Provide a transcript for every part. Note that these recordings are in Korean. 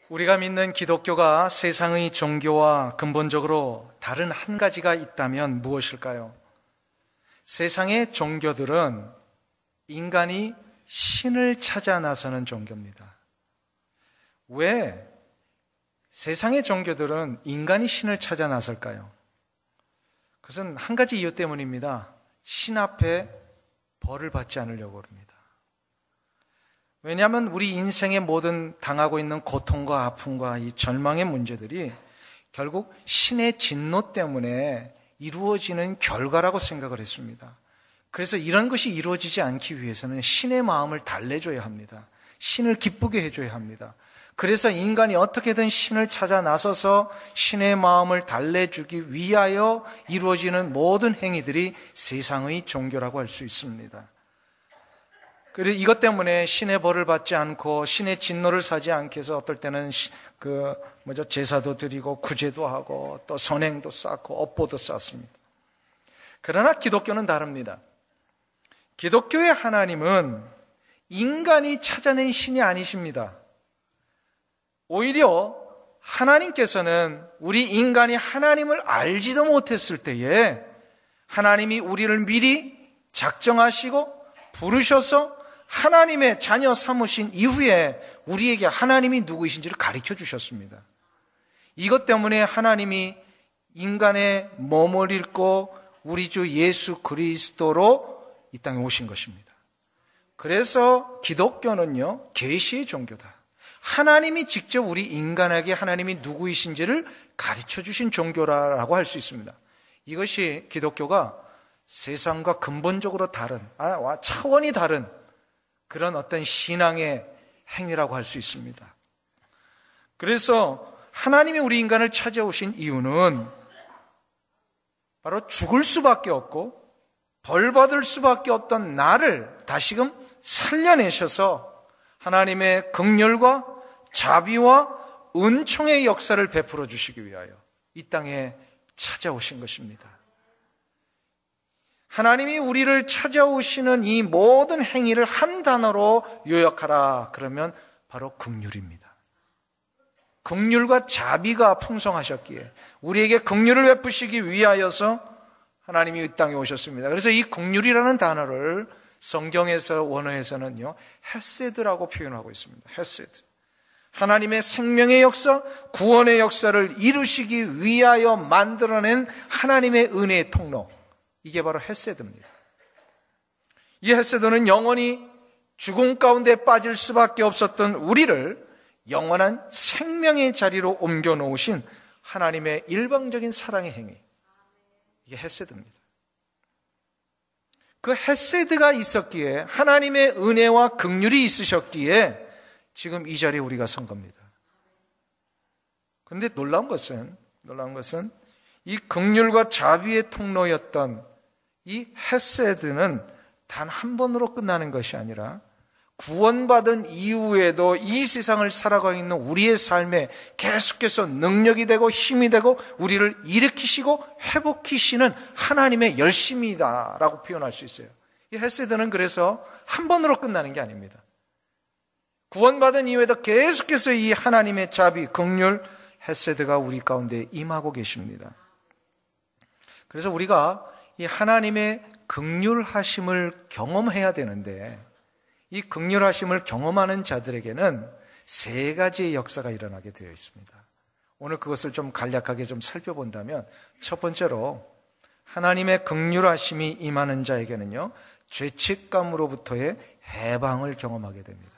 우리가 믿는 기독교가 세상의 종교와 근본적으로 다른 한 가지가 있다면 무엇일까요? 세상의 종교들은 인간이 신을 찾아 나서는 종교입니다. 왜 세상의 종교들은 인간이 신을 찾아 나설까요? 그것은 한 가지 이유 때문입니다. 신 앞에 벌을 받지 않으려고 합니다. 왜냐하면 우리 인생의 모든 당하고 있는 고통과 아픔과 이 절망의 문제들이 결국 신의 진노 때문에 이루어지는 결과라고 생각을 했습니다. 그래서 이런 것이 이루어지지 않기 위해서는 신의 마음을 달래줘야 합니다. 신을 기쁘게 해줘야 합니다. 그래서 인간이 어떻게든 신을 찾아 나서서 신의 마음을 달래주기 위하여 이루어지는 모든 행위들이 세상의 종교라고 할 수 있습니다. 그리고 이것 때문에 신의 벌을 받지 않고 신의 진노를 사지 않게 해서 어떨 때는 제사도 드리고 구제도 하고 또 선행도 쌓고 업보도 쌓습니다. 그러나 기독교는 다릅니다. 기독교의 하나님은 인간이 찾아낸 신이 아니십니다. 오히려 하나님께서는 우리 인간이 하나님을 알지도 못했을 때에 하나님이 우리를 미리 작정하시고 부르셔서 하나님의 자녀 삼으신 이후에 우리에게 하나님이 누구이신지를 가르쳐 주셨습니다. 이것 때문에 하나님이 인간의 몸을 입고 우리 주 예수 그리스도로 이 땅에 오신 것입니다. 그래서 기독교는요, 계시의 종교다. 하나님이 직접 우리 인간에게 하나님이 누구이신지를 가르쳐 주신 종교라고 할 수 있습니다. 이것이 기독교가 세상과 근본적으로 다른, 차원이 다른 그런 어떤 신앙의 행위라고 할 수 있습니다. 그래서 하나님이 우리 인간을 찾아오신 이유는 바로 죽을 수밖에 없고 벌 받을 수밖에 없던 나를 다시금 살려내셔서 하나님의 긍휼과 자비와 은총의 역사를 베풀어 주시기 위하여 이 땅에 찾아오신 것입니다. 하나님이 우리를 찾아오시는 이 모든 행위를 한 단어로 요약하라 그러면 바로 긍휼입니다. 긍휼과 자비가 풍성하셨기에 우리에게 긍휼을 베푸시기 위하여서 하나님이 이 땅에 오셨습니다. 그래서 이 긍휼이라는 단어를 성경에서 원어에서는요, 헤세드라고 표현하고 있습니다. 헤세드. 하나님의 생명의 역사, 구원의 역사를 이루시기 위하여 만들어낸 하나님의 은혜의 통로. 이게 바로 헤세드입니다. 이 헤세드는 영원히 죽음 가운데 빠질 수밖에 없었던 우리를 영원한 생명의 자리로 옮겨 놓으신 하나님의 일방적인 사랑의 행위. 이게 헤세드입니다. 그 헤세드가 있었기에 하나님의 은혜와 긍휼이 있으셨기에 지금 이 자리에 우리가 선 겁니다. 그런데 놀라운 것은 이 긍휼과 자비의 통로였던 이 헤세드는 단 한 번으로 끝나는 것이 아니라 구원받은 이후에도 이 세상을 살아가고 있는 우리의 삶에 계속해서 능력이 되고 힘이 되고 우리를 일으키시고 회복하시는 하나님의 열심이다라고 표현할 수 있어요. 이 헤세드는 그래서 한 번으로 끝나는 게 아닙니다. 구원받은 이후에도 계속해서 이 하나님의 자비, 긍휼, 헤세드가 우리 가운데 임하고 계십니다. 그래서 우리가 이 하나님의 긍휼하심을 경험해야 되는데 이 긍휼하심을 경험하는 자들에게는 세 가지의 역사가 일어나게 되어 있습니다. 오늘 그것을 좀 간략하게 좀 살펴본다면 첫 번째로 하나님의 긍휼하심이 임하는 자에게는요, 죄책감으로부터의 해방을 경험하게 됩니다.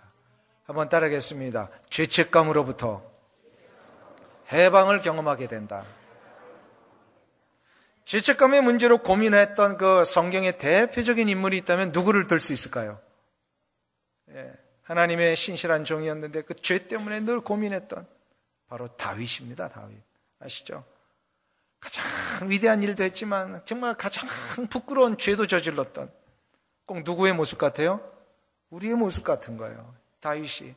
한번 따라하겠습니다. 죄책감으로부터 해방을 경험하게 된다. 죄책감의 문제로 고민했던 그 성경의 대표적인 인물이 있다면 누구를 들 수 있을까요? 하나님의 신실한 종이었는데 그 죄 때문에 늘 고민했던 바로 다윗입니다. 다윗 아시죠? 가장 위대한 일도 했지만 정말 가장 부끄러운 죄도 저질렀던 꼭 누구의 모습 같아요? 우리의 모습 같은 거예요. 다윗이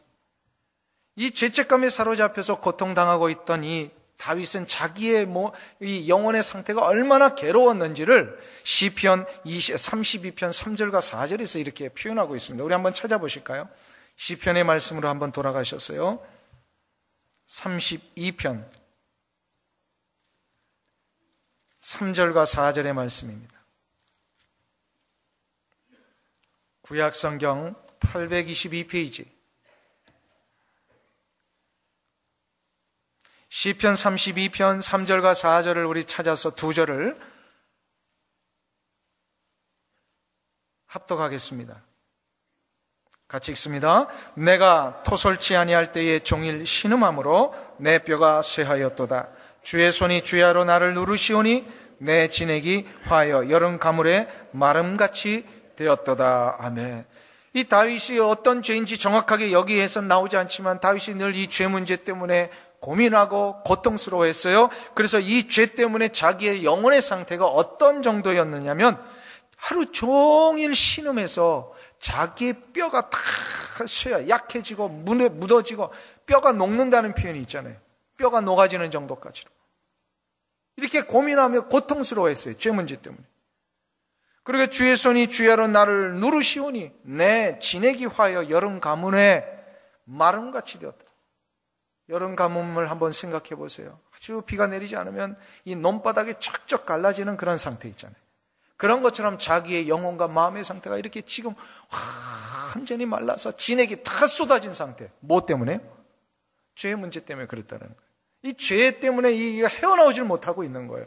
이 죄책감에 사로잡혀서 고통당하고 있던 이 다윗은 자기의 이 영혼의 상태가 얼마나 괴로웠는지를 시편 32편 3절과 4절에서 이렇게 표현하고 있습니다. 우리 한번 찾아보실까요? 시편의 말씀으로 한번 돌아가셨어요. 32편 3절과 4절의 말씀입니다. 구약성경 822페이지 시편 32편 3절과 4절을 우리 찾아서 두 절을 합독하겠습니다. 같이 읽습니다. 내가 토설치 아니할 때에 종일 신음함으로 내 뼈가 쇠하였도다. 주의 손이 주야로 나를 누르시오니 내 진액이 화하여 여름 가물에 마름같이 되었도다. 아멘. 이 다윗이 어떤 죄인지 정확하게 여기에서 나오지 않지만 다윗이 늘 이 죄 문제 때문에 고민하고 고통스러워했어요. 그래서 이 죄 때문에 자기의 영혼의 상태가 어떤 정도였느냐면 하루 종일 신음해서 자기의 뼈가 다 쇠야 약해지고 문에 묻어지고 뼈가 녹는다는 표현이 있잖아요. 뼈가 녹아지는 정도까지로. 이렇게 고민하며 고통스러워했어요. 죄 문제 때문에. 그리고 주의 손이 주야로 나를 누르시오니 내 진액이 화하여 여름 가뭄에 마름같이 되었다. 여름 가뭄을 한번 생각해 보세요. 아주 비가 내리지 않으면 이 논바닥이 쫙쫙 갈라지는 그런 상태 있잖아요. 그런 것처럼 자기의 영혼과 마음의 상태가 이렇게 지금 완전히 말라서 진액이 다 쏟아진 상태. 뭐 때문에? 죄의 문제 때문에 그랬다는 거예요. 이 죄 때문에 이가 헤어나오질 못하고 있는 거예요.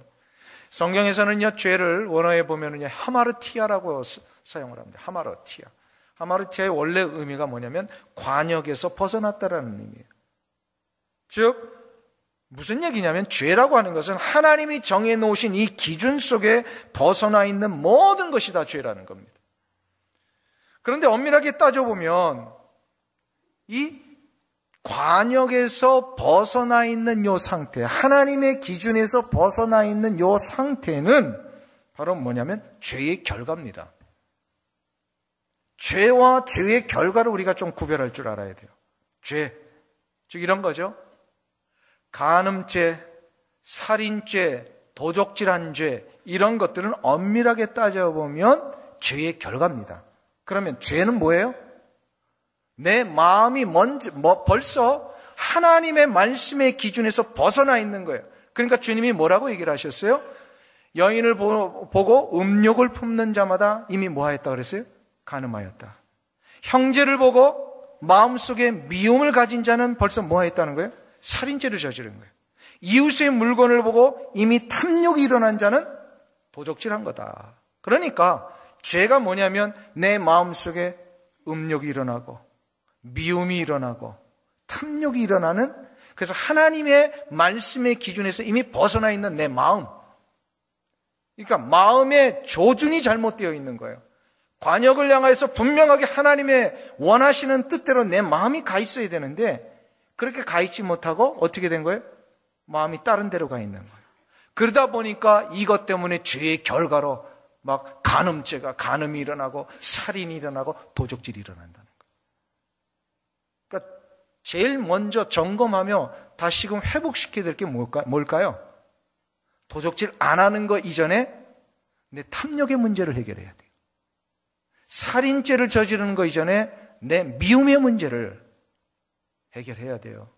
성경에서는요, 죄를 원어에 보면은요, 하마르티아라고 사용을 합니다. 하마르티아. 하마르티아의 원래 의미가 뭐냐면 관역에서 벗어났다라는 의미예요. 즉 무슨 얘기냐면 죄라고 하는 것은 하나님이 정해놓으신 이 기준 속에 벗어나 있는 모든 것이 다 죄라는 겁니다. 그런데 엄밀하게 따져보면 이 관역에서 벗어나 있는 이 상태, 하나님의 기준에서 벗어나 있는 이 상태는 바로 뭐냐면 죄의 결과입니다. 죄와 죄의 결과를 우리가 좀 구별할 줄 알아야 돼요. 죄, 즉 이런 거죠. 간음죄, 살인죄, 도적질한 죄, 이런 것들은 엄밀하게 따져보면 죄의 결과입니다. 그러면 죄는 뭐예요? 내 마음이 벌써 하나님의 말씀의 기준에서 벗어나 있는 거예요. 그러니까 주님이 뭐라고 얘기를 하셨어요? 여인을 보고 음욕을 품는 자마다 이미 뭐 하였다 그랬어요? 간음하였다. 형제를 보고 마음속에 미움을 가진 자는 벌써 뭐 하였다는 거예요? 살인죄를 저지른 거예요. 이웃의 물건을 보고 이미 탐욕이 일어난 자는 도적질한 거다. 그러니까 죄가 뭐냐면 내 마음속에 음욕이 일어나고 미움이 일어나고 탐욕이 일어나는, 그래서 하나님의 말씀의 기준에서 이미 벗어나 있는 내 마음, 그러니까 마음의 조준이 잘못되어 있는 거예요. 관역을 향해서 분명하게 하나님의 원하시는 뜻대로 내 마음이 가 있어야 되는데 그렇게 가 있지 못하고 어떻게 된 거예요? 마음이 다른 데로 가 있는 거예요. 그러다 보니까 이것 때문에 죄의 결과로 막 간음이 일어나고 살인이 일어나고 도적질이 일어난다는 거예요. 그러니까 제일 먼저 점검하며 다시금 회복시켜야 될 게 뭘까요? 도적질 안 하는 거 이전에 내 탐욕의 문제를 해결해야 돼요. 살인죄를 저지르는 거 이전에 내 미움의 문제를 해결해야 돼요.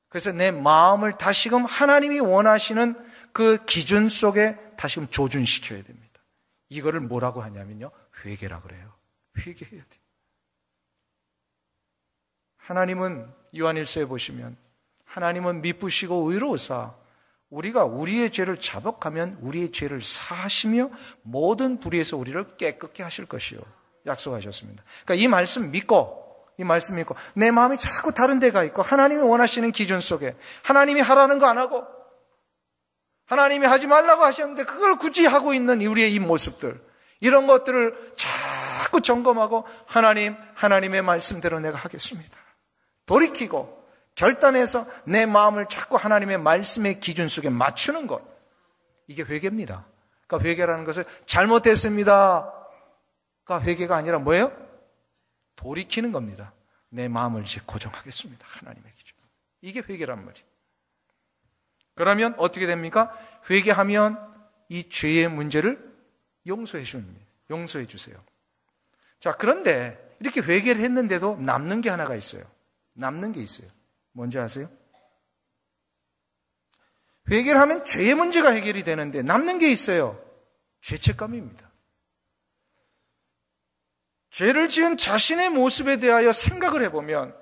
그래서 내 마음을 다시금 하나님이 원하시는 그 기준 속에 다시금 조준시켜야 됩니다. 이거를 뭐라고 하냐면요, 회개라 그래요. 회개해야 돼요. 하나님은 요한일서에 보시면 하나님은 미쁘시고 의로우사 우리가 우리의 죄를 자복하면 우리의 죄를 사하시며 모든 불의에서 우리를 깨끗게 하실 것이요 약속하셨습니다. 그러니까 이 말씀 믿고 내 마음이 자꾸 다른 데가 있고 하나님이 원하시는 기준 속에 하나님이 하라는 거 안 하고 하나님이 하지 말라고 하셨는데 그걸 굳이 하고 있는 우리의 이 모습들, 이런 것들을 자꾸 점검하고 하나님의 말씀대로 내가 하겠습니다. 돌이키고 결단해서 내 마음을 자꾸 하나님의 말씀의 기준 속에 맞추는 것, 이게 회개입니다. 그러니까 회개라는 것을 잘못했습니다가 회개가 아니라 뭐예요? 돌이키는 겁니다. 내 마음을 이제 고정하겠습니다. 하나님의 기준. 이게 회개란 말이에요. 그러면 어떻게 됩니까? 회개하면 이 죄의 문제를 용서해 줍니다. 용서해 주세요. 자, 그런데 이렇게 회개를 했는데도 남는 게 하나가 있어요. 남는 게 있어요. 뭔지 아세요? 회개를 하면 죄의 문제가 해결이 되는데 남는 게 있어요. 죄책감입니다. 죄를 지은 자신의 모습에 대하여 생각을 해보면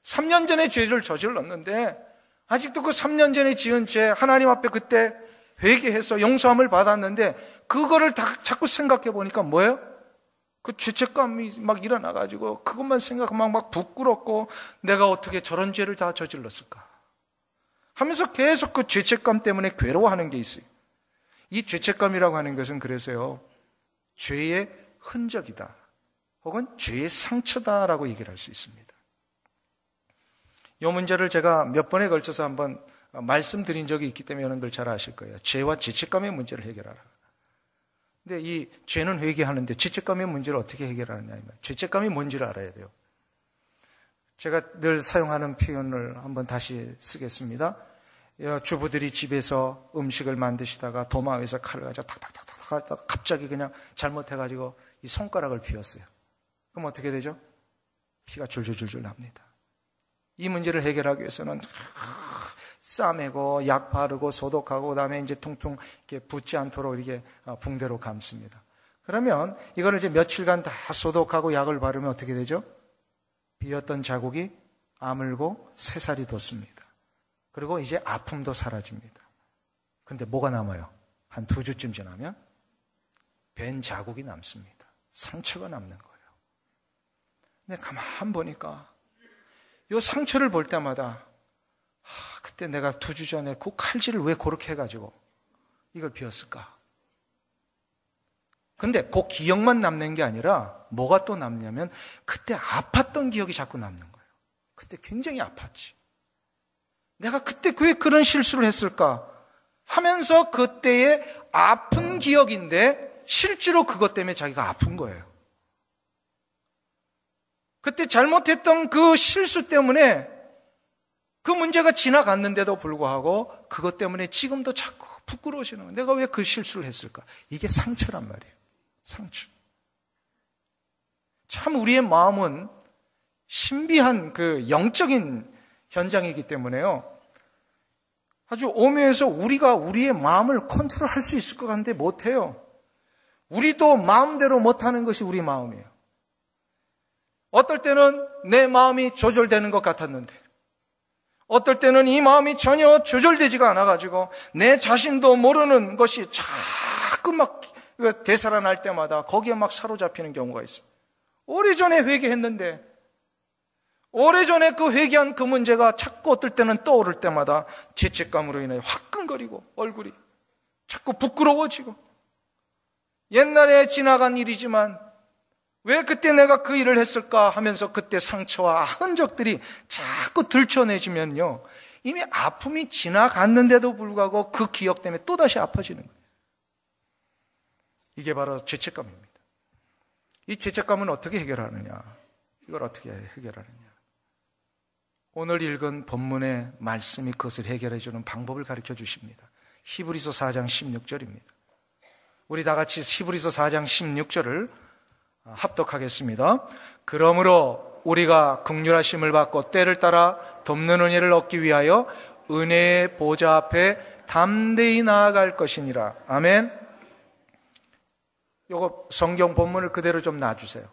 3년 전에 죄를 저질렀는데 아직도 그 3년 전에 지은 죄 하나님 앞에 그때 회개해서 용서함을 받았는데 그거를 자꾸 생각해 보니까 뭐예요? 그 죄책감이 막 일어나가지고 그것만 생각하면 막 부끄럽고 내가 어떻게 저런 죄를 다 저질렀을까 하면서 계속 그 죄책감 때문에 괴로워하는 게 있어요. 이 죄책감이라고 하는 것은 그래서요, 죄의 흔적이다 혹은 죄의 상처다라고 얘기를 할 수 있습니다. 이 문제를 제가 몇 번에 걸쳐서 한번 말씀드린 적이 있기 때문에 여러분들 잘 아실 거예요. 죄와 죄책감의 문제를 해결하라. 근데 이 죄는 회개하는데 죄책감의 문제를 어떻게 해결하느냐. 죄책감이 뭔지를 알아야 돼요. 제가 늘 사용하는 표현을 한번 다시 쓰겠습니다. 주부들이 집에서 음식을 만드시다가 도마 위에서 칼을 가지고 탁탁탁탁 하다가 갑자기 그냥 잘못해가지고 이 손가락을 휘었어요. 그럼 어떻게 되죠? 피가 줄줄줄줄 납니다. 이 문제를 해결하기 위해서는 싸매고 약 바르고 소독하고 그다음에 이제 퉁퉁 이렇게 붓지 않도록 이렇게 붕대로 감습니다. 그러면 이거를 이제 며칠간 다 소독하고 약을 바르면 어떻게 되죠? 비었던 자국이 아물고 새살이 돋습니다. 그리고 이제 아픔도 사라집니다. 그런데 뭐가 남아요? 한 2주쯤 지나면 벤 자국이 남습니다. 상처가 남는 거예요. 근데 가만 보니까 이 상처를 볼 때마다 그때 내가 2주 전에 그 칼질을 왜 그렇게 해가지고 이걸 비웠을까? 근데 그 기억만 남는 게 아니라 뭐가 또 남냐면 그때 아팠던 기억이 자꾸 남는 거예요. 그때 굉장히 아팠지. 내가 그때 왜 그런 실수를 했을까? 하면서 그때의 아픈 기억인데 실제로 그것 때문에 자기가 아픈 거예요. 그때 잘못했던 그 실수 때문에 그 문제가 지나갔는데도 불구하고 그것 때문에 지금도 자꾸 부끄러워지는 거예요. 내가 왜 그 실수를 했을까? 이게 상처란 말이에요. 상처. 참 우리의 마음은 신비한 그 영적인 현장이기 때문에요. 아주 오묘해서 우리가 우리의 마음을 컨트롤할 수 있을 것 같은데 못해요. 우리도 마음대로 못하는 것이 우리 마음이에요. 어떨 때는 내 마음이 조절되는 것 같았는데 어떨 때는 이 마음이 전혀 조절되지가 않아가지고 내 자신도 모르는 것이 자꾸 막 되살아날 때마다 거기에 막 사로잡히는 경우가 있어요. 오래전에 회개했는데 오래전에 그 회개한 그 문제가 자꾸 어떨 때는 떠오를 때마다 죄책감으로 인해 화끈거리고 얼굴이 자꾸 부끄러워지고 옛날에 지나간 일이지만 왜 그때 내가 그 일을 했을까 하면서 그때 상처와 흔적들이 자꾸 들춰내지면요, 이미 아픔이 지나갔는데도 불구하고 그 기억 때문에 또다시 아파지는 거예요. 이게 바로 죄책감입니다. 이 죄책감은 어떻게 해결하느냐? 이걸 어떻게 해결하느냐? 오늘 읽은 본문의 말씀이 그것을 해결해 주는 방법을 가르쳐 주십니다. 히브리서 4장 16절입니다. 우리 다 같이 히브리서 4장 16절을 합독하겠습니다. 그러므로 우리가 긍휼하심을 받고 때를 따라 돕는 은혜를 얻기 위하여 은혜의 보좌 앞에 담대히 나아갈 것이니라. 아멘. 요거 성경 본문을 그대로 좀 놔주세요.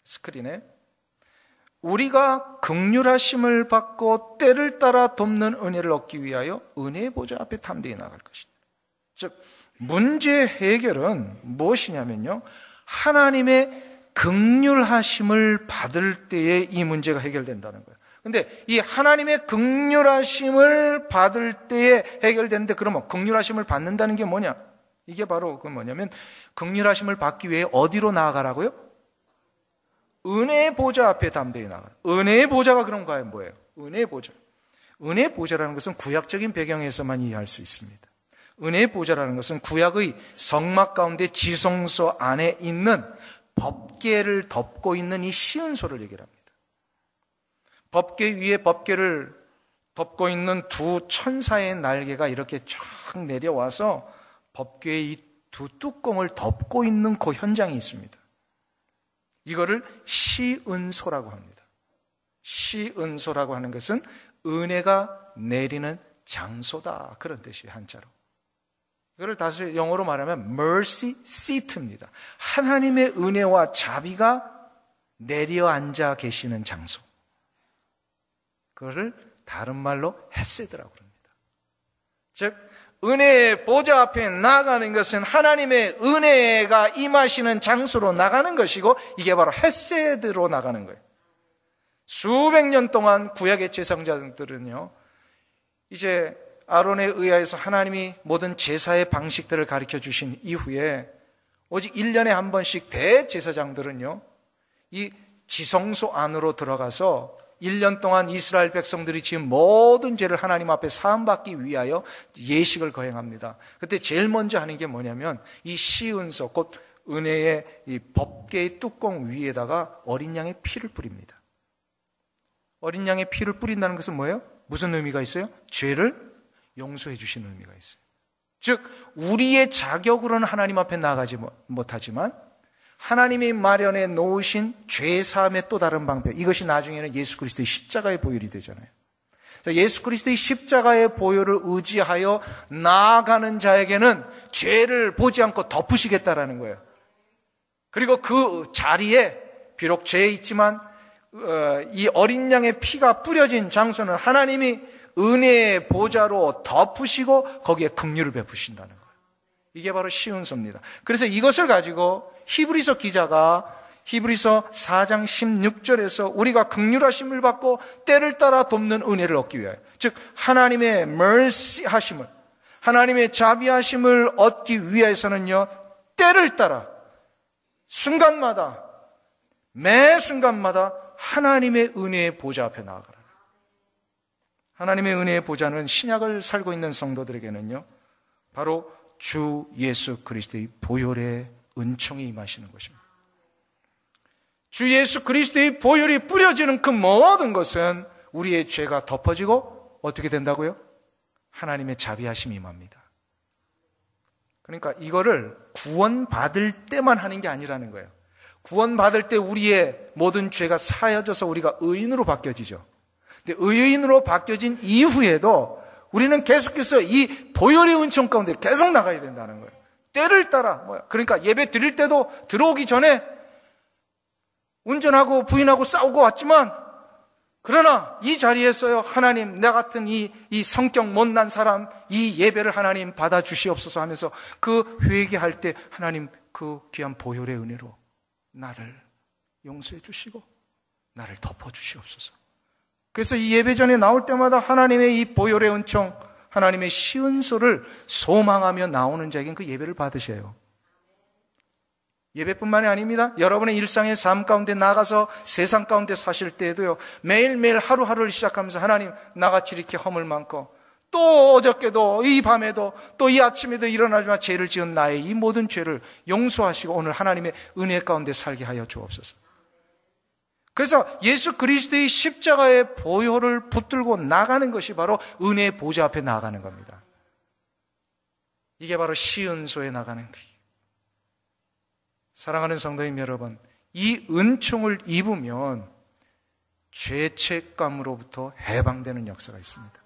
스크린에. 우리가 긍휼하심을 받고 때를 따라 돕는 은혜를 얻기 위하여 은혜의 보좌 앞에 담대히 나아갈 것이다. 즉 문제 해결은 무엇이냐면요, 하나님의 긍휼하심을 받을 때에 이 문제가 해결된다는 거예요. 근데 이 하나님의 긍휼하심을 받을 때에 해결되는데, 그러면 긍휼하심을 받는다는 게 뭐냐? 이게 바로 그 뭐냐면 긍휼하심을 받기 위해 어디로 나아가라고요? 은혜의 보좌 앞에 담대히 나아가. 은혜의 보좌가 그런 거예요. 뭐예요? 은혜의 보좌. 은혜의 보좌라는 것은 구약적인 배경에서만 이해할 수 있습니다. 은혜의 보좌라는 것은 구약의 성막 가운데 지성소 안에 있는 법궤를 덮고 있는 이 시은소를 얘기합니다. 법궤 위에 법궤를 덮고 있는 두 천사의 날개가 이렇게 쫙 내려와서 법궤의 이 두 뚜껑을 덮고 있는 그 현장이 있습니다. 이거를 시은소라고 합니다. 시은소라고 하는 것은 은혜가 내리는 장소다. 그런 뜻이에요, 한자로. 이거를 다시 영어로 말하면 mercy seat입니다. 하나님의 은혜와 자비가 내려앉아 계시는 장소. 그거를 다른 말로 헤세드라고 합니다. 즉 은혜의 보좌 앞에 나가는 것은 하나님의 은혜가 임하시는 장소로 나가는 것이고, 이게 바로 헤세드로 나가는 거예요. 수백 년 동안 구약의 제사장들은요, 이제 아론에 의하여서 하나님이 모든 제사의 방식들을 가르쳐 주신 이후에 오직 1년에 한 번씩 대제사장들은요, 이 지성소 안으로 들어가서 1년 동안 이스라엘 백성들이 지은 모든 죄를 하나님 앞에 사함받기 위하여 예식을 거행합니다. 그때 제일 먼저 하는 게 뭐냐면 이 시은소, 곧 은혜의 이 법궤의 뚜껑 위에다가 어린 양의 피를 뿌립니다. 어린 양의 피를 뿌린다는 것은 뭐예요? 무슨 의미가 있어요? 죄를 용서해 주시는 의미가 있어요. 즉 우리의 자격으로는 하나님 앞에 나가지 못하지만 하나님이 마련해 놓으신 죄사함의 또 다른 방법, 이것이 나중에는 예수 그리스도의 십자가의 보혈이 되잖아요. 예수 그리스도의 십자가의 보혈을 의지하여 나아가는 자에게는 죄를 보지 않고 덮으시겠다라는 거예요. 그리고 그 자리에 비록 죄에 있지만 이 어린 양의 피가 뿌려진 장소는 하나님이 은혜의 보좌로 덮으시고 거기에 긍휼을 베푸신다는 거예요. 이게 바로 시은소입니다. 그래서 이것을 가지고 히브리서 기자가 히브리서 4장 16절에서 우리가 긍휼하심을 받고 때를 따라 돕는 은혜를 얻기 위하여, 즉 하나님의 mercy 하심을, 하나님의 자비하심을 얻기 위해서는요, 때를 따라 순간마다, 매 순간마다 하나님의 은혜의 보좌 앞에 나아가라. 하나님의 은혜의 보좌는 신약을 살고 있는 성도들에게는요, 바로 주 예수 그리스도의 보혈의 은총이 임하시는 것입니다. 주 예수 그리스도의 보혈이 뿌려지는 그 모든 것은 우리의 죄가 덮어지고 어떻게 된다고요? 하나님의 자비하심이 임합니다. 그러니까 이거를 구원받을 때만 하는 게 아니라는 거예요. 구원받을 때 우리의 모든 죄가 사여져서 우리가 의인으로 바뀌어지죠. 근데 의인으로 바뀌어진 이후에도 우리는 계속해서 이 보혈의 은총 가운데 계속 나가야 된다는 거예요. 때를 따라, 그러니까 예배 드릴 때도 들어오기 전에 운전하고 부인하고 싸우고 왔지만, 그러나 이 자리에서요, 하나님, 나 같은 이 성격 못난 사람, 이 예배를 하나님 받아주시옵소서 하면서 그 회개할 때 하나님 그 귀한 보혈의 은혜로 나를 용서해 주시고 나를 덮어주시옵소서. 그래서 이 예배 전에 나올 때마다 하나님의 이 보혈의 은총, 하나님의 시은소를 소망하며 나오는 자에겐 그 예배를 받으셔요. 예배뿐만이 아닙니다. 여러분의 일상의 삶 가운데 나가서 세상 가운데 사실 때에도요, 매일매일 하루하루를 시작하면서 하나님, 나같이 이렇게 허물 많고 또 어저께도 이 밤에도 또 이 아침에도 일어나지만 죄를 지은 나의 이 모든 죄를 용서하시고 오늘 하나님의 은혜 가운데 살게 하여 주옵소서. 그래서 예수 그리스도의 십자가의 보혈을 붙들고 나가는 것이 바로 은혜의 보좌 앞에 나가는 겁니다. 이게 바로 시은소에 나가는 거예요. 사랑하는 성도님 여러분, 이 은총을 입으면 죄책감으로부터 해방되는 역사가 있습니다.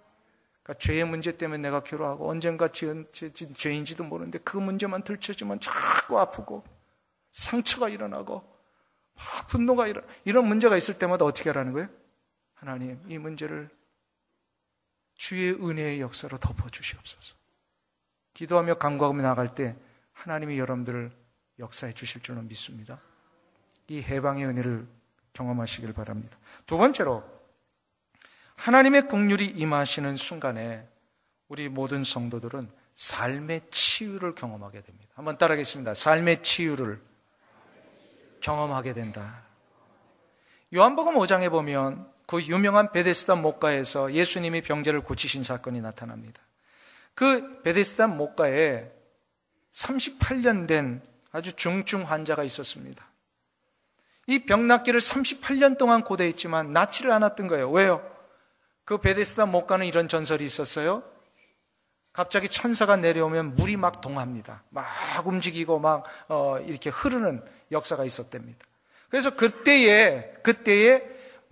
그러니까 죄의 문제 때문에 내가 괴로워하고 언젠가 지은 죄인지도 모르는데 그 문제만 들춰지면 자꾸 아프고 상처가 일어나고 분노가 이런 문제가 있을 때마다 어떻게 하라는 거예요? 하나님, 이 문제를 주의 은혜의 역사로 덮어주시옵소서. 기도하며 간구하며 나갈 때 하나님이 여러분들을 역사해 주실 줄로 믿습니다. 이 해방의 은혜를 경험하시길 바랍니다. 두 번째로, 하나님의 긍휼이 임하시는 순간에 우리 모든 성도들은 삶의 치유를 경험하게 됩니다. 한번 따라하겠습니다. 삶의 치유를 경험하게 된다. 요한복음 5장에 보면 그 유명한 베데스다 목가에서 예수님이 병자를 고치신 사건이 나타납니다. 그 베데스다 목가에 38년 된 아주 중증 환자가 있었습니다. 이 병 낫기를 38년 동안 고대했지만 낫지를 않았던 거예요. 왜요? 그 베데스다 목가는 이런 전설이 있었어요. 갑자기 천사가 내려오면 물이 막 동합니다. 막 움직이고 막 이렇게 흐르는 역사가 있었답니다. 그래서 그때에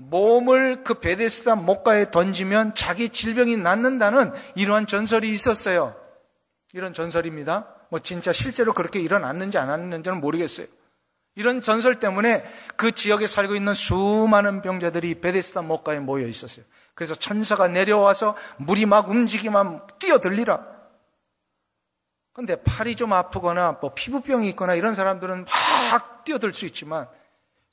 몸을 그 베데스다 목가에 던지면 자기 질병이 낫는다는 이러한 전설이 있었어요. 이런 전설입니다. 뭐 진짜 실제로 그렇게 일어났는지 안 났는지는 모르겠어요. 이런 전설 때문에 그 지역에 살고 있는 수많은 병자들이 베데스다 목가에 모여 있었어요. 그래서 천사가 내려와서 물이 막 움직이면 뛰어들리라. 근데 팔이 좀 아프거나 뭐 피부병이 있거나 이런 사람들은 막 뛰어들 수 있지만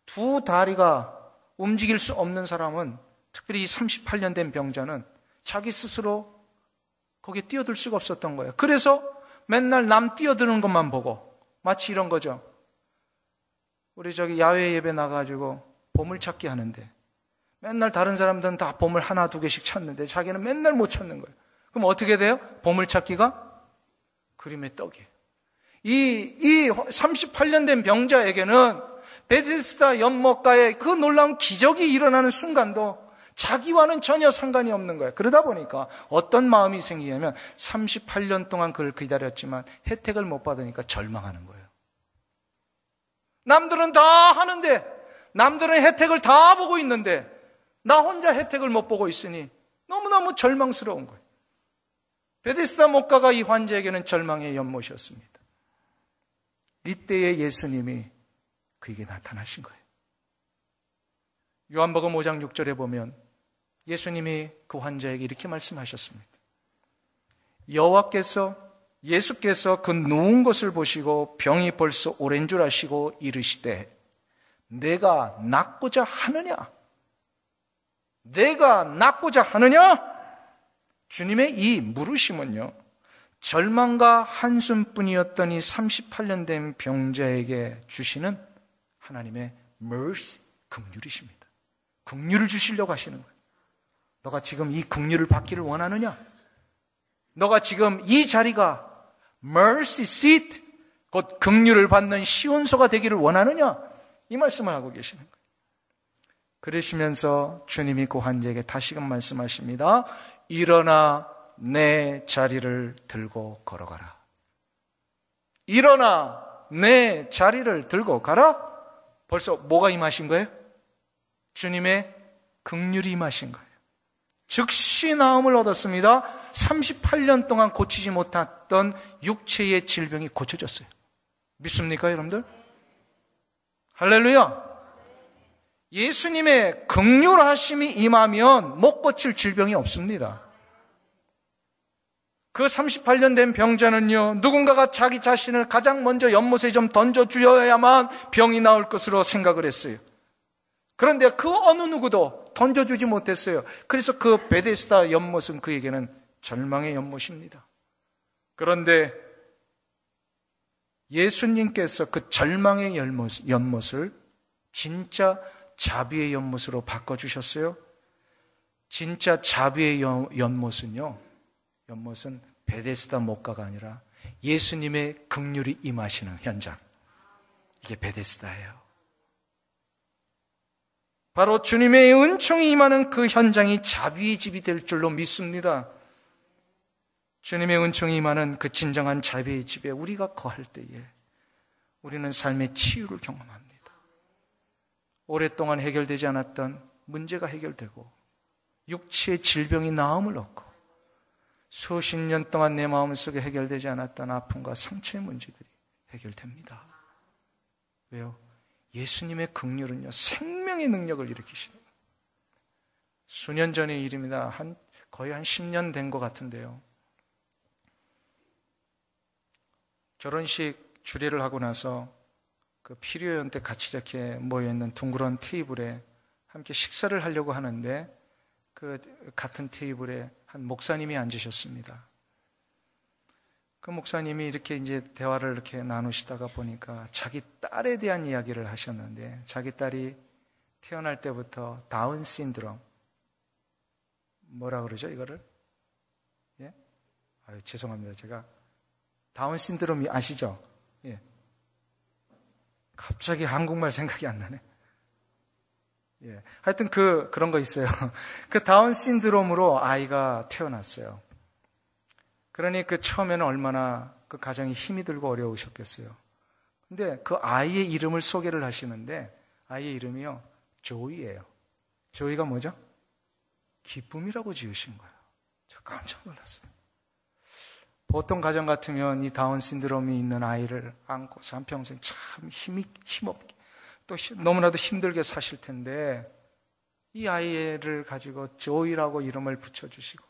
두 다리가 움직일 수 없는 사람은, 특별히 이 38년 된 병자는 자기 스스로 거기에 뛰어들 수가 없었던 거예요. 그래서 맨날 남 뛰어드는 것만 보고, 마치 이런 거죠. 우리 저기 야외 예배 나가지고 보물찾기 하는데 맨날 다른 사람들은 다 보물 하나 두 개씩 찾는데 자기는 맨날 못 찾는 거예요. 그럼 어떻게 돼요? 보물찾기가 그림의 떡이에요. 이 38년 된 병자에게는 베데스다 연못가에 그 놀라운 기적이 일어나는 순간도 자기와는 전혀 상관이 없는 거예요. 그러다 보니까 어떤 마음이 생기냐면 38년 동안 그걸 기다렸지만 혜택을 못 받으니까 절망하는 거예요. 남들은 다 하는데, 남들은 혜택을 다 보고 있는데 나 혼자 혜택을 못 보고 있으니 너무너무 절망스러운 거예요. 베데스다 목가가 이 환자에게는 절망의 연못이었습니다. 이때에 예수님이 그에게 나타나신 거예요. 요한복음 5장 6절에 보면 예수님이 그 환자에게 이렇게 말씀하셨습니다. 예수께서 그 누운 것을 보시고 병이 벌써 오랜 줄 아시고 이르시되 내가 낫고자 하느냐? 내가 낫고자 하느냐? 주님의 이 물으심은요, 절망과 한숨뿐이었던 이 38년 된 병자에게 주시는 하나님의 mercy, 긍휼이십니다. 긍휼을 주시려고 하시는 거예요. 너가 지금 이 긍휼을 받기를 원하느냐? 너가 지금 이 자리가 mercy seat, 곧 긍휼을 받는 시온소가 되기를 원하느냐? 이 말씀을 하고 계시는 거예요. 그러시면서 주님이 그 환자에게 다시금 말씀하십니다. 일어나 내 자리를 들고 걸어가라. 일어나 내 자리를 들고 가라. 벌써 뭐가 임하신 거예요? 주님의 긍휼이 임하신 거예요. 즉시 나음을 얻었습니다. 38년 동안 고치지 못했던 육체의 질병이 고쳐졌어요. 믿습니까, 여러분들? 할렐루야. 예수님의 긍휼하심이 임하면 못 고칠 질병이 없습니다. 그 38년 된 병자는요, 누군가가 자기 자신을 가장 먼저 연못에 좀 던져주어야만 병이 나을 것으로 생각을 했어요. 그런데 그 어느 누구도 던져주지 못했어요. 그래서 그 베데스다 연못은 그에게는 절망의 연못입니다. 그런데 예수님께서 그 절망의 연못을 진짜 자비의 연못으로 바꿔주셨어요. 진짜 자비의 연못은 베데스다 목가가 아니라 예수님의 긍휼이 임하시는 현장. 이게 베데스다예요. 바로 주님의 은총이 임하는 그 현장이 자비의 집이 될 줄로 믿습니다. 주님의 은총이 임하는 그 진정한 자비의 집에 우리가 거할 때에 우리는 삶의 치유를 경험합니다. 오랫동안 해결되지 않았던 문제가 해결되고 육체의 질병이 나음을 얻고 수십 년 동안 내 마음속에 해결되지 않았던 아픔과 상처의 문제들이 해결됩니다. 왜요? 예수님의 긍휼은요, 생명의 능력을 일으키시는 거예요. 수년 전의 일입니다. 거의 한 10년 된 것 같은데요. 결혼식 주례를 하고 나서 그 피료연 때 같이 이렇게 모여있는 둥그런 테이블에 함께 식사를 하려고 하는데 그 같은 테이블에 한 목사님이 앉으셨습니다. 그 목사님이 이렇게 이제 대화를 이렇게 나누시다가 보니까 자기 딸에 대한 이야기를 하셨는데 자기 딸이 태어날 때부터 다운 신드롬, 뭐라 그러죠 이거를? 예? 죄송합니다. 제가 다운 신드롬이 아시죠? 예. 갑자기 한국말 생각이 안 나네. 예. 하여튼 그런 거 있어요. 그 다운 신드롬으로 아이가 태어났어요. 그러니 그 처음에는 얼마나 그 가정이 힘이 들고 어려우셨겠어요. 근데 그 아이의 이름을 소개를 하시는데 아이의 이름이요, 조이예요. 저희가 뭐죠? 기쁨이라고 지으신 거예요. 저 깜짝 놀랐어요. 보통 가정 같으면 이 다운 신드롬이 있는 아이를 안고서 한평생 참 힘없게 또 너무나도 힘들게 사실 텐데 이 아이를 가지고 조이라고 이름을 붙여주시고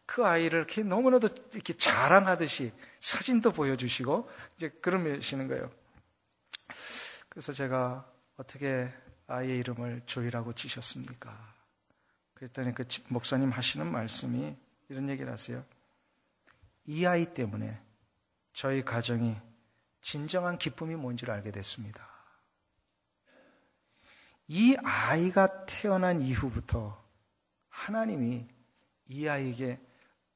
그 아이를 이렇게 너무나도 이렇게 자랑하듯이 사진도 보여주시고 이제 그러시는 거예요. 그래서 제가 어떻게 아이의 이름을 조이라고 지셨습니까? 그랬더니 그 목사님 하시는 말씀이 이런 얘기를 하세요. 이 아이 때문에 저희 가정이 진정한 기쁨이 뭔지를 알게 됐습니다. 이 아이가 태어난 이후부터 하나님이 이 아이에게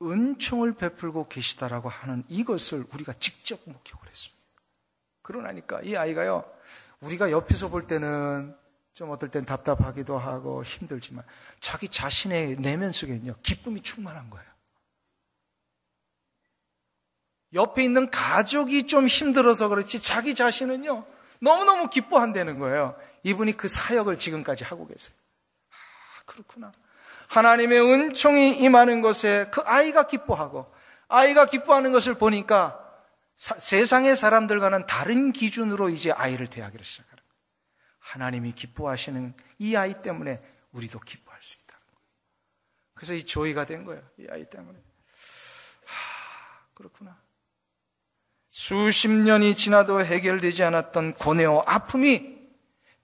은총을 베풀고 계시다라고 하는 이것을 우리가 직접 목격을 했습니다. 그러나니까 이 아이가요, 우리가 옆에서 볼 때는 좀 어떨 땐 답답하기도 하고 힘들지만 자기 자신의 내면 속에는요, 기쁨이 충만한 거예요. 옆에 있는 가족이 좀 힘들어서 그렇지 자기 자신은요, 너무너무 기뻐한다는 거예요. 이분이 그 사역을 지금까지 하고 계세요. 아, 그렇구나. 하나님의 은총이 임하는 것에 그 아이가 기뻐하고 아이가 기뻐하는 것을 보니까 세상의 사람들과는 다른 기준으로 이제 아이를 대하기를 시작하는 거예요. 하나님이 기뻐하시는 이 아이 때문에 우리도 기뻐할 수 있다는 거예요. 그래서 이 조이가 된 거예요. 이 아이 때문에. 그렇구나. 수십 년이 지나도 해결되지 않았던 고뇌와 아픔이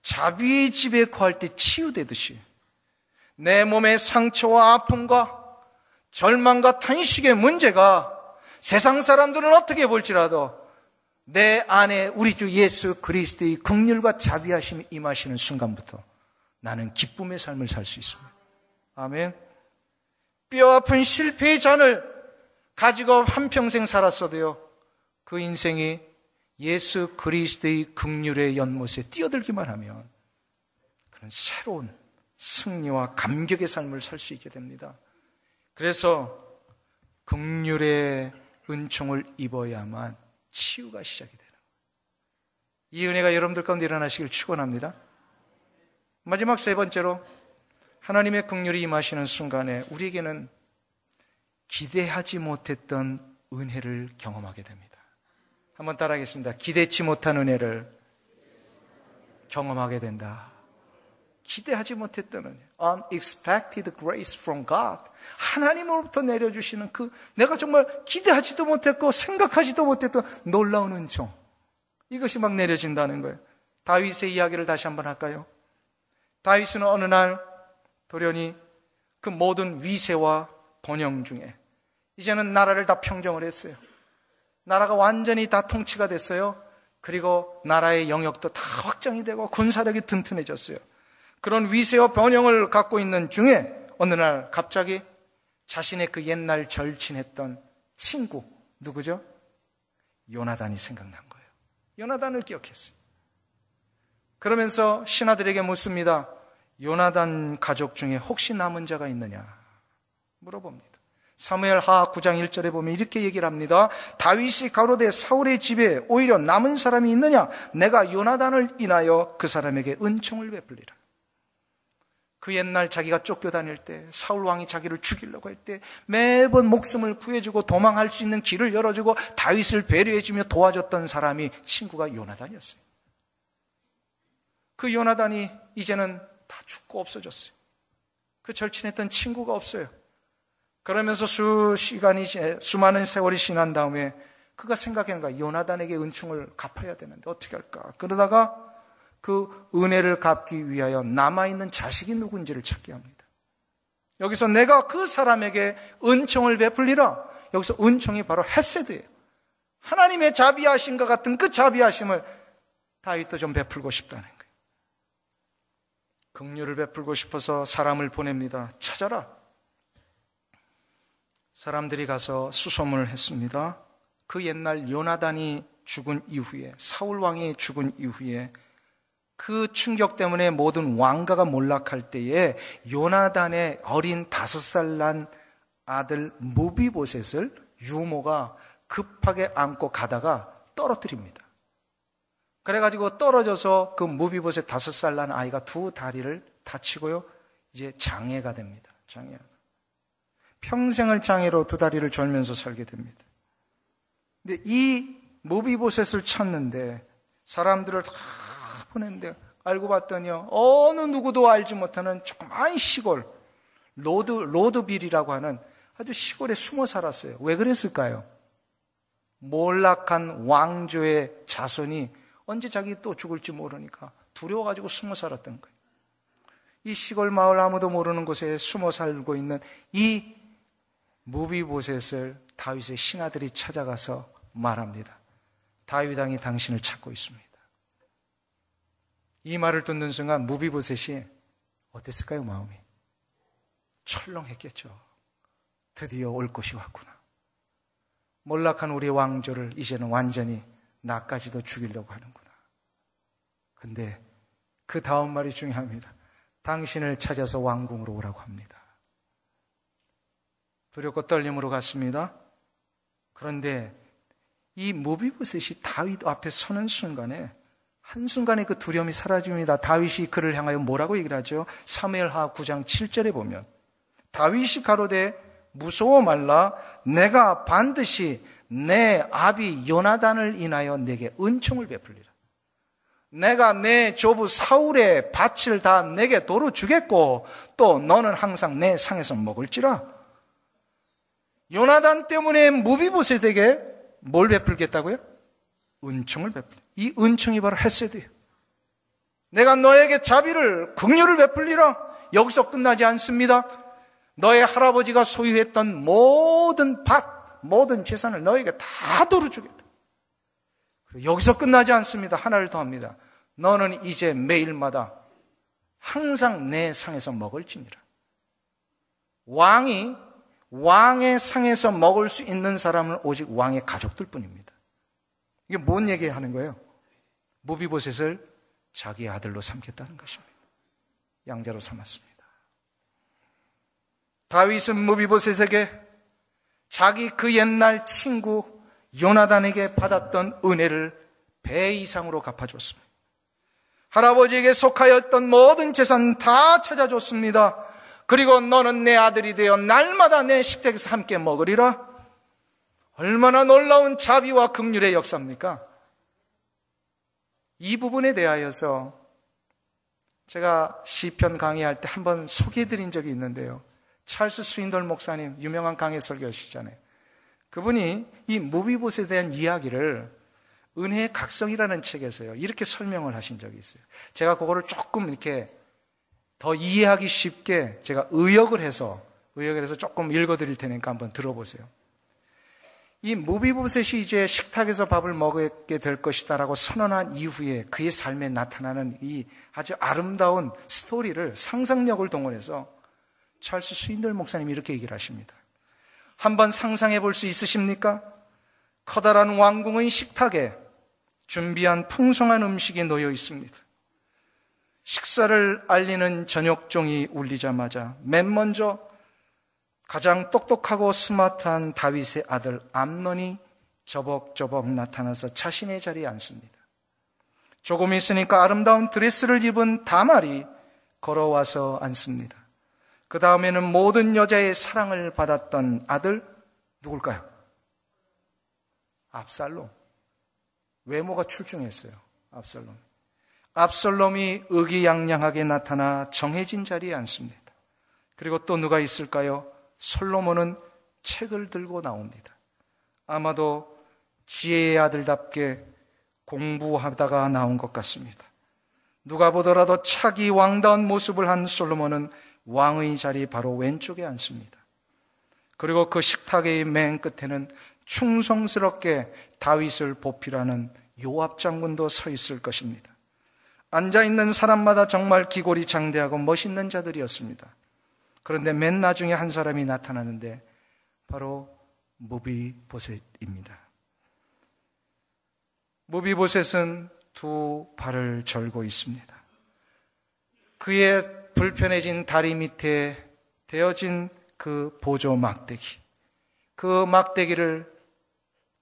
자비의 집에 거할 때 치유되듯이 내 몸의 상처와 아픔과 절망과 탄식의 문제가 세상 사람들은 어떻게 볼지라도 내 안에 우리 주 예수 그리스도의 긍휼과 자비하심이 임하시는 순간부터 나는 기쁨의 삶을 살 수 있습니다. 아멘. 뼈아픈 실패의 잔을 가지고 한평생 살았어도요, 그 인생이 예수 그리스도의 긍휼의 연못에 뛰어들기만 하면 그런 새로운 승리와 감격의 삶을 살 수 있게 됩니다. 그래서 긍휼의 은총을 입어야만 치유가 시작이 되는 거예요. 이 은혜가 여러분들 가운데 일어나시길 축원합니다. 마지막 세 번째로 하나님의 긍휼이 임하시는 순간에 우리에게는 기대하지 못했던 은혜를 경험하게 됩니다. 한번 따라하겠습니다. 기대치 못한 은혜를 경험하게 된다. 기대하지 못했던 은혜. Unexpected grace from God. 하나님으로부터 내려주시는 그 내가 정말 기대하지도 못했고 생각하지도 못했던 놀라운 은총. 이것이 막 내려진다는 거예요. 다윗의 이야기를 다시 한번 할까요? 다윗은 어느 날 돌연히 그 모든 위세와 번영 중에 이제는 나라를 다 평정을 했어요. 나라가 완전히 다 통치가 됐어요. 그리고 나라의 영역도 다 확장이 되고 군사력이 튼튼해졌어요. 그런 위세와 번영을 갖고 있는 중에 어느 날 갑자기 자신의 그 옛날 절친했던 친구, 누구죠? 요나단이 생각난 거예요. 요나단을 기억했어요. 그러면서 신하들에게 묻습니다. 요나단 가족 중에 혹시 남은 자가 있느냐? 물어봅니다. 사무엘하 9장 1절에 보면 이렇게 얘기를 합니다. 다윗이 가로되 사울의 집에 오히려 남은 사람이 있느냐? 내가 요나단을 인하여 그 사람에게 은총을 베풀리라. 그 옛날 자기가 쫓겨다닐 때 사울 왕이 자기를 죽이려고 할 때 매번 목숨을 구해주고 도망할 수 있는 길을 열어주고 다윗을 배려해주며 도와줬던 사람이 친구가 요나단이었어요. 그 요나단이 이제는 다 죽고 없어졌어요. 그 절친했던 친구가 없어요. 그러면서 수많은 세월이 지난 다음에 그가 생각한 거야. 요나단에게 은총을 갚아야 되는데 어떻게 할까? 그러다가 그 은혜를 갚기 위하여 남아있는 자식이 누군지를 찾게 합니다. 여기서 내가 그 사람에게 은총을 베풀리라. 여기서 은총이 바로 헤세드예요. 하나님의 자비하심과 같은 그 자비하심을 다윗도 좀 베풀고 싶다는 거예요. 긍휼을 베풀고 싶어서 사람을 보냅니다. 찾아라. 사람들이 가서 수소문을 했습니다. 그 옛날 요나단이 죽은 이후에, 사울 왕이 죽은 이후에 그 충격 때문에 모든 왕가가 몰락할 때에 요나단의 어린 5살 난 아들 무비보셋을 유모가 급하게 안고 가다가 떨어뜨립니다. 그래가지고 떨어져서 그 무비보셋 5살 난 아이가 2 다리를 다치고요, 이제 장애가 됩니다. 장애. 평생을 장애로 두 다리를 졸면서 살게 됩니다. 근데 이 무비보셋을 찾는데 사람들을 다 보냈는데 알고 봤더니요, 어느 누구도 알지 못하는 조그만 시골 로드빌이라고 하는 아주 시골에 숨어 살았어요. 왜 그랬을까요? 몰락한 왕조의 자손이 언제 자기 또 죽을지 모르니까 두려워가지고 숨어 살았던 거예요. 이 시골 마을 아무도 모르는 곳에 숨어 살고 있는 이 무비보셋을 다윗의 신하들이 찾아가서 말합니다. 다윗 왕이 당신을 찾고 있습니다. 이 말을 듣는 순간 무비보셋이 어땠을까요? 마음이 철렁했겠죠. 드디어 올 것이 왔구나. 몰락한 우리 왕조를 이제는 완전히 나까지도 죽이려고 하는구나. 근데 그 다음 말이 중요합니다. 당신을 찾아서 왕궁으로 오라고 합니다. 두렵고 떨림으로 갔습니다. 그런데 이 무비보셋이 다윗 앞에 서는 순간에 한순간에 그 두려움이 사라집니다. 다윗이 그를 향하여 뭐라고 얘기를 하죠? 사무엘하 9장 7절에 보면 다윗이 가로되 무서워 말라. 내가 반드시 내 아비 요나단을 인하여 내게 은총을 베풀리라. 내가 내 조부 사울의 밭을 다 내게 도로 주겠고 또 너는 항상 내 상에서 먹을지라. 요나단 때문에 무비보셋에게 뭘 베풀겠다고요? 은총을 베풀려. 이 은총이 바로 헤세드예요. 내가 너에게 자비를, 긍휼을 베풀리라. 여기서 끝나지 않습니다. 너의 할아버지가 소유했던 모든 밭, 모든 재산을 너에게 다 도로 주겠다. 여기서 끝나지 않습니다. 하나를 더 합니다. 너는 이제 매일마다 항상 내 상에서 먹을지니라. 왕의 상에서 먹을 수 있는 사람은 오직 왕의 가족들 뿐입니다. 이게 뭔 얘기하는 거예요? 무비보셋을 자기의 아들로 삼겠다는 것입니다. 양자로 삼았습니다. 다윗은 무비보셋에게 자기 그 옛날 친구 요나단에게 받았던 은혜를 배 이상으로 갚아줬습니다. 할아버지에게 속하였던 모든 재산 다 찾아줬습니다. 그리고 너는 내 아들이 되어 날마다 내 식탁에서 함께 먹으리라. 얼마나 놀라운 자비와 긍휼의 역사입니까? 이 부분에 대하여서 제가 시편 강의할 때 한번 소개해드린 적이 있는데요. 찰스 스윈돌 목사님, 유명한 강해 설교하시잖아요. 그분이 이 무비보셋에 대한 이야기를 은혜의 각성이라는 책에서요, 이렇게 설명을 하신 적이 있어요. 제가 그거를 조금 이렇게 더 이해하기 쉽게 제가 의역을 해서 조금 읽어드릴 테니까 한번 들어보세요. 이 무비보셋이 이제 식탁에서 밥을 먹게 될 것이다라고 선언한 이후에 그의 삶에 나타나는 이 아주 아름다운 스토리를 상상력을 동원해서 찰스 스윈돌 목사님이 이렇게 얘기를 하십니다. 한번 상상해 볼 수 있으십니까? 커다란 왕궁의 식탁에 준비한 풍성한 음식이 놓여 있습니다. 식사를 알리는 저녁종이 울리자마자 맨 먼저 가장 똑똑하고 스마트한 다윗의 아들 암논이 저벅저벅 나타나서 자신의 자리에 앉습니다. 조금 있으니까 아름다운 드레스를 입은 다말이 걸어와서 앉습니다. 그 다음에는 모든 여자의 사랑을 받았던 아들 누굴까요? 압살롬. 외모가 출중했어요. 압살롬이 의기양양하게 나타나 정해진 자리에 앉습니다. 그리고 또 누가 있을까요? 솔로몬은 책을 들고 나옵니다. 아마도 지혜의 아들답게 공부하다가 나온 것 같습니다. 누가 보더라도 차기 왕다운 모습을 한 솔로몬은 왕의 자리 바로 왼쪽에 앉습니다. 그리고 그 식탁의 맨 끝에는 충성스럽게 다윗을 보필하는 요압 장군도 서 있을 것입니다. 앉아있는 사람마다 정말 기골이 장대하고 멋있는 자들이었습니다. 그런데 맨 나중에 한 사람이 나타나는데 바로 무비보셋입니다. 무비보셋은 두 발을 절고 있습니다. 그의 불편해진 다리 밑에 대어진 그 보조 막대기, 그 막대기를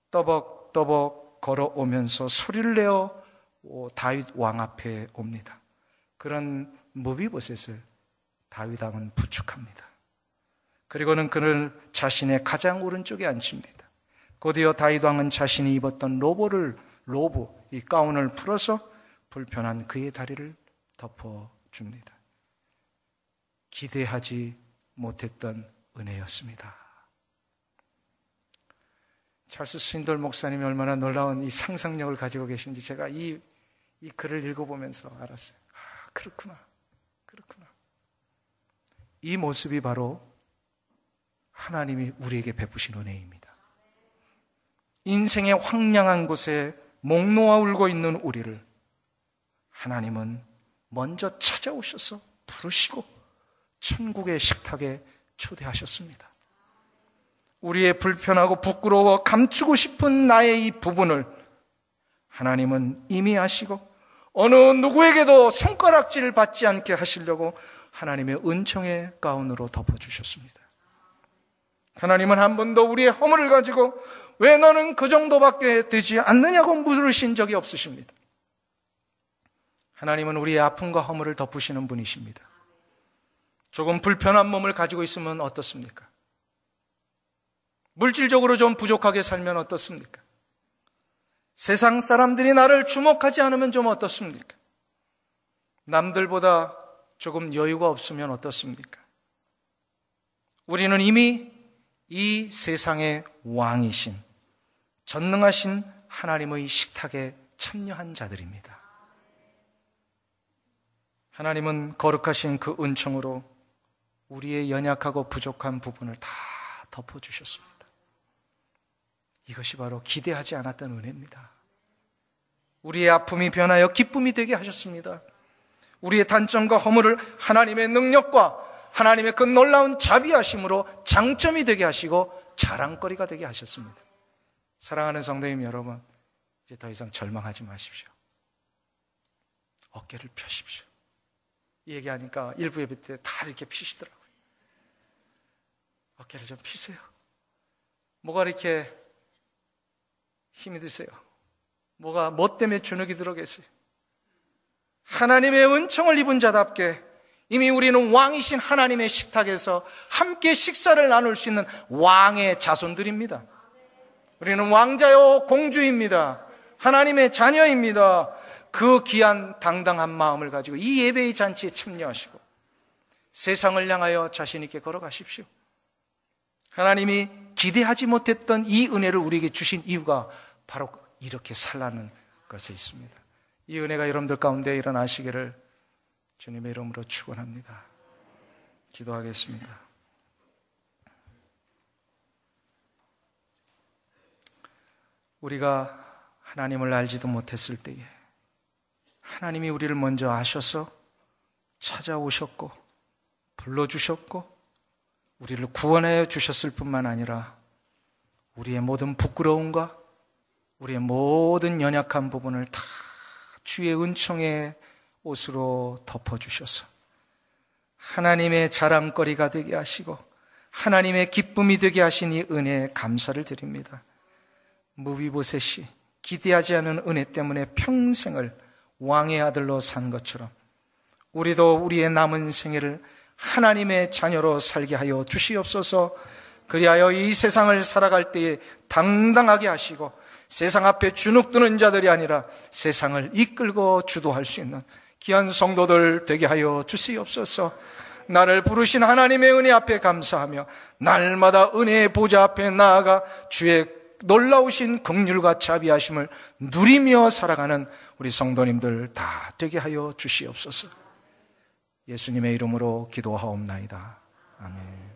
떠벅떠벅 걸어오면서 소리를 내어 다윗 왕 앞에 옵니다. 그런 무비보셋을 다윗 왕은 부축합니다. 그리고는 그를 자신의 가장 오른쪽에 앉힙니다. 곧이어 다윗 왕은 자신이 입었던 로브, 이 가운을 풀어서 불편한 그의 다리를 덮어줍니다. 기대하지 못했던 은혜였습니다. 찰스 스윈돌 목사님이 얼마나 놀라운 이 상상력을 가지고 계신지 제가 이 글을 읽어보면서 알았어요. 아, 그렇구나. 이 모습이 바로 하나님이 우리에게 베푸신 은혜입니다. 인생의 황량한 곳에 목 놓아 울고 있는 우리를 하나님은 먼저 찾아오셔서 부르시고 천국의 식탁에 초대하셨습니다. 우리의 불편하고 부끄러워 감추고 싶은 나의 이 부분을 하나님은 이미 아시고 어느 누구에게도 손가락질 받지 않게 하시려고 하나님의 은총의 가운으로 덮어주셨습니다. 하나님은 한 번도 우리의 허물을 가지고 왜 너는 그 정도밖에 되지 않느냐고 물으신 적이 없으십니다. 하나님은 우리의 아픔과 허물을 덮으시는 분이십니다. 조금 불편한 몸을 가지고 있으면 어떻습니까? 물질적으로 좀 부족하게 살면 어떻습니까? 세상 사람들이 나를 주목하지 않으면 좀 어떻습니까? 남들보다 조금 여유가 없으면 어떻습니까? 우리는 이미 이 세상의 왕이신 전능하신 하나님의 식탁에 참여한 자들입니다. 하나님은 거룩하신 그 은총으로 우리의 연약하고 부족한 부분을 다 덮어주셨습니다. 이것이 바로 기대하지 않았던 은혜입니다. 우리의 아픔이 변하여 기쁨이 되게 하셨습니다. 우리의 단점과 허물을 하나님의 능력과 하나님의 그 놀라운 자비하심으로 장점이 되게 하시고 자랑거리가 되게 하셨습니다. 사랑하는 성도님 여러분, 이제 더 이상 절망하지 마십시오. 어깨를 펴십시오. 이 얘기하니까 일부 예배 때 다 이렇게 피시더라고요. 어깨를 좀 피세요. 뭐가 이렇게 힘이 드세요? 뭐 때문에 주눅이 들어 계세요? 하나님의 은총을 입은 자답게 이미 우리는 왕이신 하나님의 식탁에서 함께 식사를 나눌 수 있는 왕의 자손들입니다. 우리는 왕자요 공주입니다. 하나님의 자녀입니다. 그 귀한 당당한 마음을 가지고 이 예배의 잔치에 참여하시고 세상을 향하여 자신 있게 걸어가십시오. 하나님이 기대하지 못했던 이 은혜를 우리에게 주신 이유가 바로 이렇게 살라는 것에 있습니다. 이 은혜가 여러분들 가운데 일어나시기를 주님의 이름으로 축원합니다. 기도하겠습니다. 우리가 하나님을 알지도 못했을 때에 하나님이 우리를 먼저 아셔서 찾아오셨고 불러주셨고 우리를 구원하여 주셨을 뿐만 아니라 우리의 모든 부끄러움과 우리의 모든 연약한 부분을 다 주의 은총의 옷으로 덮어주셔서 하나님의 자랑거리가 되게 하시고 하나님의 기쁨이 되게 하신 이 은혜에 감사를 드립니다. 무비보셋이 기대하지 않은 은혜 때문에 평생을 왕의 아들로 산 것처럼 우리도 우리의 남은 생애를 하나님의 자녀로 살게 하여 주시옵소서. 그리하여 이 세상을 살아갈 때에 당당하게 하시고 세상 앞에 주눅드는 자들이 아니라 세상을 이끌고 주도할 수 있는 귀한 성도들 되게 하여 주시옵소서. 나를 부르신 하나님의 은혜 앞에 감사하며 날마다 은혜의 보좌 앞에 나아가 주의 놀라우신 긍휼과 자비하심을 누리며 살아가는 우리 성도님들 다 되게 하여 주시옵소서. 예수님의 이름으로 기도하옵나이다. 아멘.